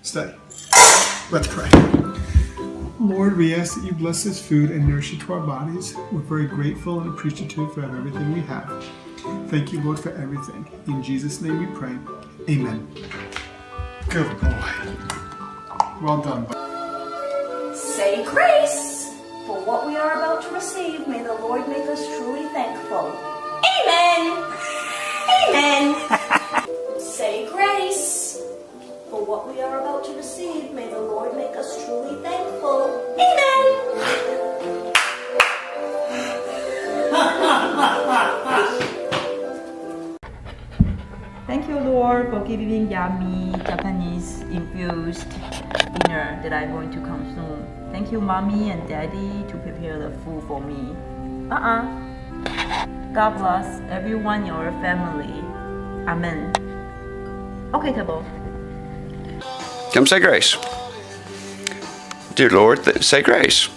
Stay. Let's pray. Lord, we ask that you bless this food and nourish it to our bodies. We're very grateful and appreciative for everything we have. Thank you, Lord, for everything. In Jesus' name we pray. Amen. Good boy. Well done. Say grace for what we are about to receive. May the Lord make us truly thankful. Amen. Amen. Say grace for what we are about to receive. May the Lord make us truly thankful. Amen. Thank you, Lord, for giving yummy Japanese infused dinner that I'm going to consume. Thank you, Mommy and Daddy, to prepare the food for me. God bless everyone in your family. Amen. Okay, Tabo. Come say grace. Dear Lord, say grace.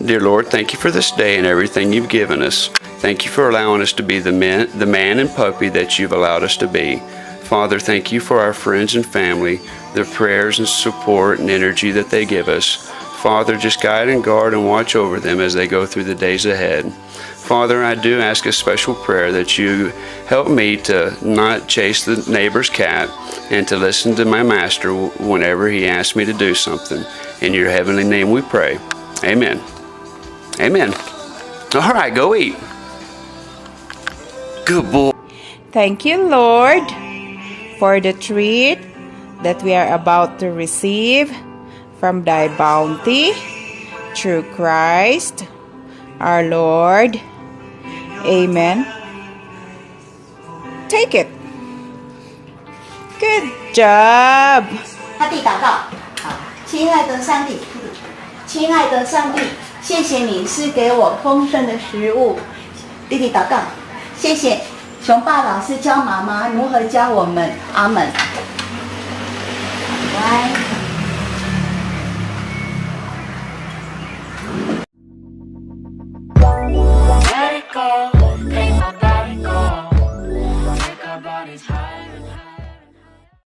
Dear Lord, thank you for this day and everything you've given us. Thank you for allowing us to be the man and puppy that you've allowed us to be. Father, thank you for our friends and family, their prayers and support and energy that they give us. Father, just guide and guard and watch over them as they go through the days ahead. Father, I do ask a special prayer that you help me to not chase the neighbor's cat and to listen to my master whenever he asks me to do something. In your heavenly name we pray. Amen. Amen. All right, go eat. Good boy. Thank you, Lord, for the treat that we are about to receive from thy bounty through Christ our Lord. Amen. Take it. Good job. 他弟祷告，好，亲爱的上帝，亲爱的上帝，谢谢你是给我丰盛的食物。弟弟祷告，谢谢熊爸老师教妈妈如何教我们。阿门。来。Let it go.